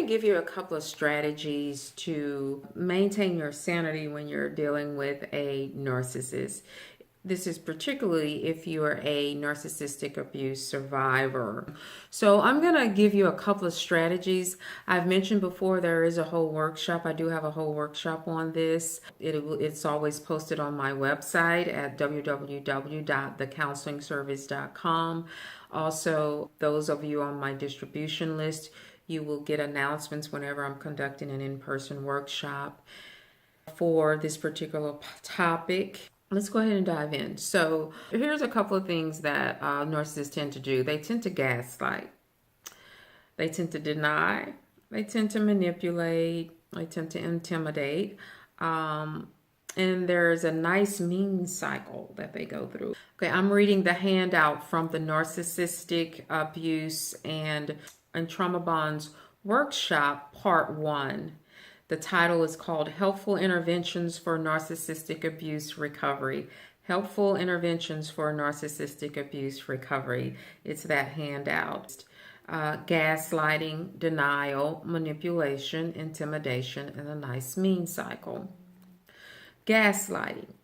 to give you a couple of strategies to maintain your sanity when you're dealing with a narcissist. This is particularly if you're a narcissistic abuse survivor. So I'm going to give you a couple of strategies. I've mentioned before there is a whole workshop. I do have a whole workshop on this. It's always posted on my website at www.thecounselingservice.com. Also, those of you on my distribution list, you will get announcements whenever I'm conducting an in-person workshop for this particular topic. Let's go ahead and dive in. So here's a couple of things that narcissists tend to do. They tend to gaslight. They tend to deny. They tend to manipulate. They tend to intimidate. And there's a nice mean cycle that they go through. Okay, I'm reading the handout from the Narcissistic Abuse and Trauma Bonds Workshop, Part 1. The title is called Helpful Interventions for Narcissistic Abuse Recovery. Helpful Interventions for Narcissistic Abuse Recovery. It's that handout. Gaslighting, denial, manipulation, intimidation, and a nice mean cycle. Gaslighting.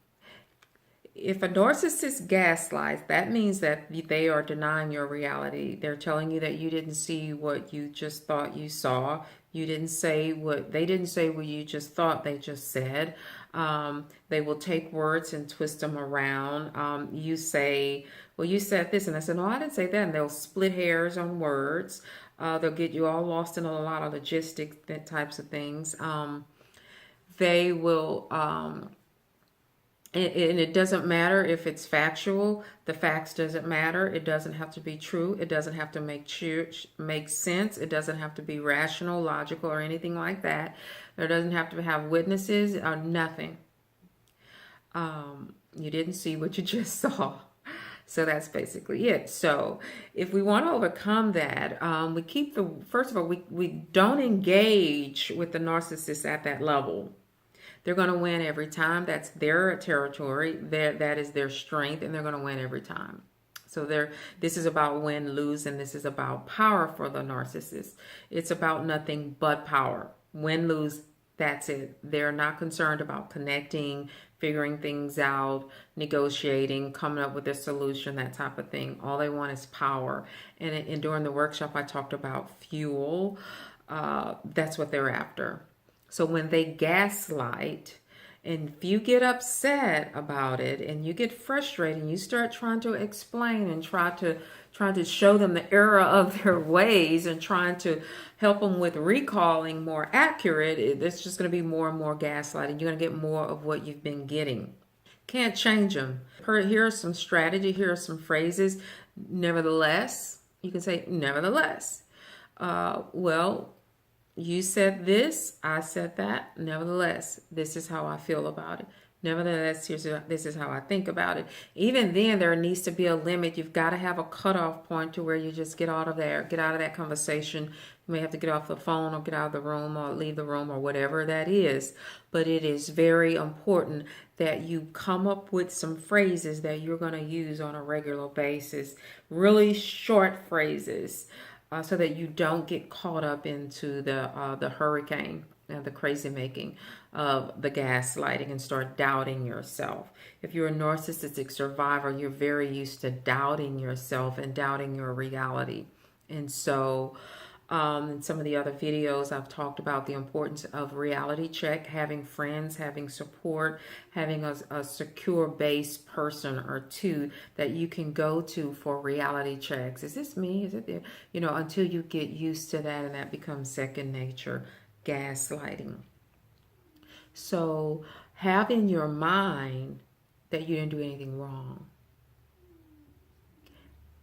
If a narcissist gaslights, that means that they are denying your reality. They're telling you that you didn't see what you just thought you saw. They didn't say what you just thought they just said. They will take words and twist them around. You say, well, you said this, and I said, no, I didn't say that. And they'll split hairs on words. They'll get you all lost in a lot of logistics, that types of things. They will, and it doesn't matter if it's factual. The facts doesn't matter. It doesn't have to be true. It doesn't have to make sense. It doesn't have to be rational, logical, or anything like that. There doesn't have to have witnesses or nothing. You didn't see what you just saw. So that's basically it. So if we want to overcome that, first of all, we don't engage with the narcissist at that level. They're going to win every time. That's their territory. That is their strength, and they're going to win every time. So this is about win, lose, and this is about power for the narcissist. It's about nothing but power. Win, lose, that's it. They're not concerned about connecting, figuring things out, negotiating, coming up with a solution, that type of thing. All they want is power. And during the workshop, I talked about fuel. That's what they're after. So when they gaslight, and if you get upset about it and you get frustrated and you start trying to explain and try to show them the error of their ways and trying to help them with recalling more accurate, it's just going to be more and more gaslighting. You're going to get more of what you've been getting. Can't change them. Here are some strategy. Here are some phrases. Nevertheless, you can say nevertheless. Well, you said this, I said that. Nevertheless, this is how I feel about it. Nevertheless, this is how I think about it. Even then, there needs to be a limit. You've got to have a cutoff point to where you just get out of there, get out of that conversation. You may have to get off the phone or get out of the room or leave the room or whatever that is. But it is very important that you come up with some phrases that you're going to use on a regular basis. Really short phrases. So that you don't get caught up into the hurricane and the crazy making of the gaslighting and start doubting yourself. If you're a narcissistic survivor, you're very used to doubting yourself and doubting your reality. And so in some of the other videos, I've talked about the importance of reality check, having friends, having support, having a secure base person or two that you can go to for reality checks. Is this me? Is it there? You know, until you get used to that and that becomes second nature. Gaslighting. So have in your mind that you didn't do anything wrong.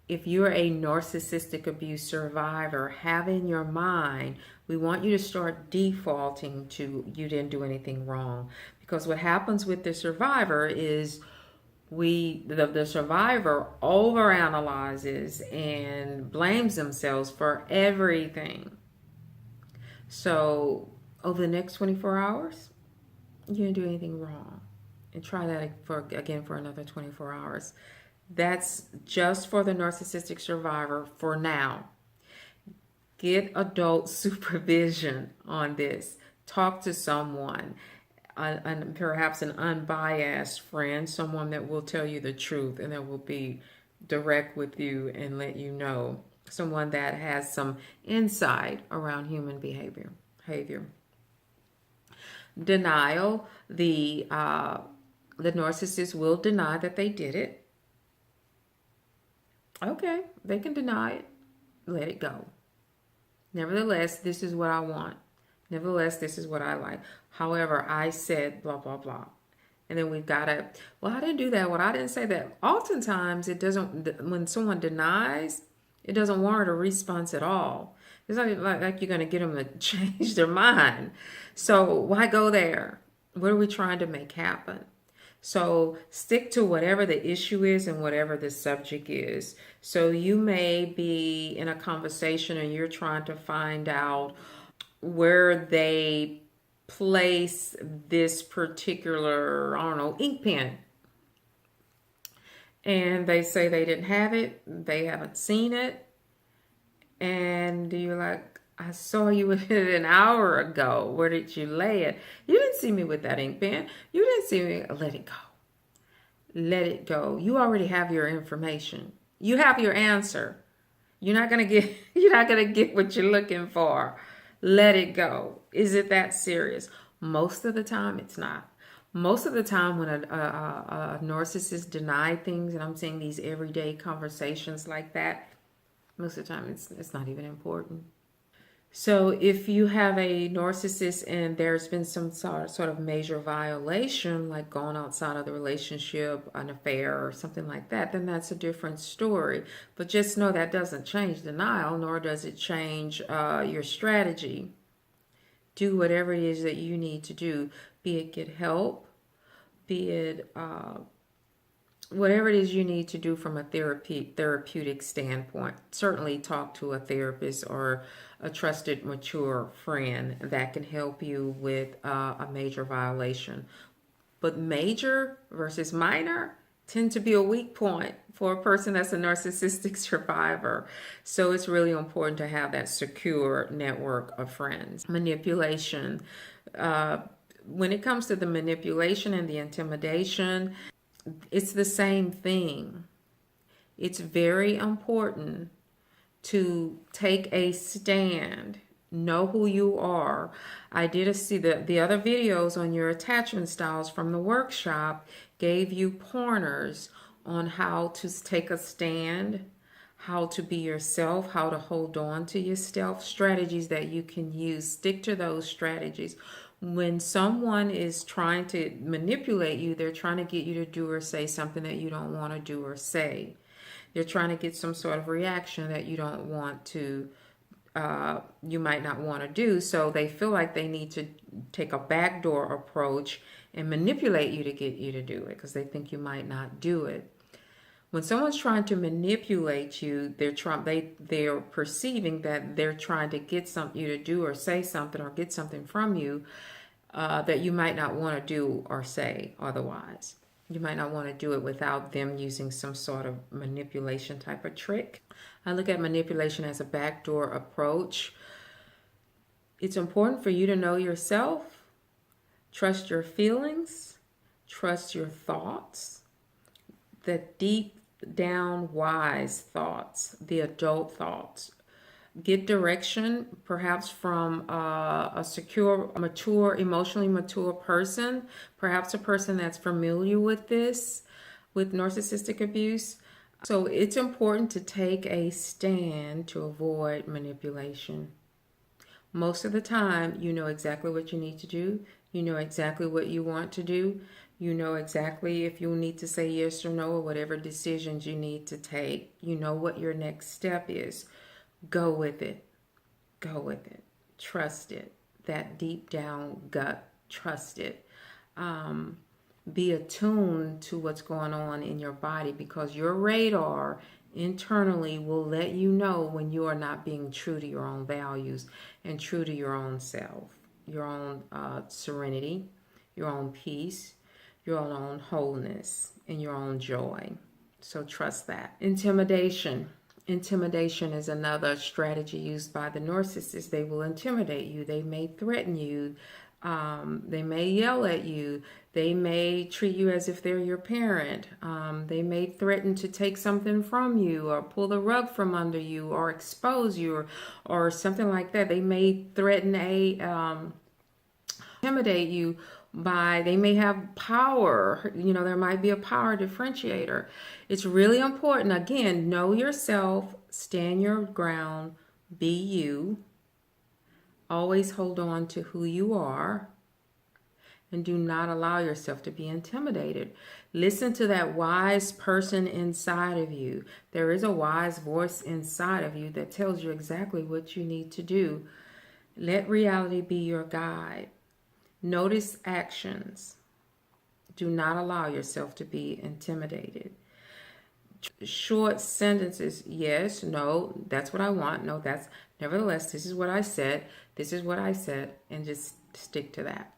If you're a narcissistic abuse survivor, have in your mind, we want you to start defaulting to you didn't do anything wrong. Because what happens with the survivor is the survivor overanalyzes and blames themselves for everything. So over the next 24 hours, you didn't do anything wrong. And try that again for another 24 hours. That's just for the narcissistic survivor for now. Get adult supervision on this. Talk to someone, perhaps an unbiased friend, someone that will tell you the truth and that will be direct with you and let you know. Someone that has some insight around human behavior. Denial. The narcissist will deny that they did it. Okay, they can deny it. Let it go. Nevertheless, this is what I want. Nevertheless, this is what I like. However, I said blah, blah, blah. And then we've got to, well, I didn't do that. Well, I didn't say that. Oftentimes, it doesn't, when someone denies, it doesn't warrant a response at all. It's not like you're going to get them to change their mind. So why go there? What are we trying to make happen? So stick to whatever the issue is and whatever the subject is. So you may be in a conversation and you're trying to find out where they place this particular, I don't know, ink pen. And they say they didn't have it. They haven't seen it. And you're like, I saw you with it an hour ago. Where did you lay it? You didn't see me with that ink pen. You didn't see me. Let it go. Let it go. You already have your information. You have your answer. You're not gonna get what you're looking for. Let it go. Is it that serious? Most of the time, it's not. Most of the time, when a narcissist deny things, and I'm saying these everyday conversations like that, most of the time it's not even important. So if you have a narcissist and there's been some sort of major violation, like going outside of the relationship, an affair or something like that, then that's a different story. But just know that doesn't change denial, nor does it change your strategy. Do whatever it is that you need to do, be it get help, be it whatever it is you need to do from a therapeutic standpoint. Certainly talk to a therapist or a trusted, mature friend that can help you with a major violation. But major versus minor tend to be a weak point for a person that's a narcissistic survivor. So it's really important to have that secure network of friends. Manipulation. When it comes to the manipulation and the intimidation, it's the same thing. It's very important to take a stand. Know who you are. I did see the other videos on your attachment styles from the workshop gave you pointers on how to take a stand, how to be yourself, how to hold on to yourself, strategies that you can use. Stick to those strategies. When someone is trying to manipulate you, they're trying to get you to do or say something that you don't want to do or say. They're trying to get some sort of reaction that you don't want to, you might not want to do. So they feel like they need to take a backdoor approach and manipulate you to get you to do it because they think you might not do it. When someone's trying to manipulate you, they're perceiving that they're trying to get you to do or say something or get something from you that you might not want to do or say otherwise. You might not want to do it without them using some sort of manipulation type of trick. I look at manipulation as a backdoor approach. It's important for you to know yourself, trust your feelings, trust your thoughts, the deep down wise thoughts, the adult thoughts. Get direction perhaps from a secure, mature, emotionally mature person, perhaps a person that's familiar with this, with narcissistic abuse. So it's important to take a stand to avoid manipulation. Most of the time, you know exactly what you need to do. You know exactly what you want to do. You know exactly if you need to say yes or no or whatever decisions you need to take. You know what your next step is. Go with it. Go with it. Trust it. That deep down gut, trust it. Be attuned to what's going on in your body because your radar internally will let you know when you are not being true to your own values and true to your own self, your own serenity, your own peace, your own wholeness, and your own joy. So trust that. Intimidation. Intimidation is another strategy used by the narcissist. They will intimidate you. They may threaten you. They may yell at you. They may treat you as if they're your parent. They may threaten to take something from you or pull the rug from under you or expose you or something like that. They may threaten intimidate you by, they may have power. There might be a power differentiator. It's really important. Again, know yourself, stand your ground, be you. Always hold on to who you are, and do not allow yourself to be intimidated. Listen to that wise person inside of you. There is a wise voice inside of you that tells you exactly what you need to do. Let reality be your guide. Notice actions. Do not allow yourself to be intimidated. Short sentences. Yes, no, that's what I want. No, that's, nevertheless, this is what I said. This is what I said. And just stick to that.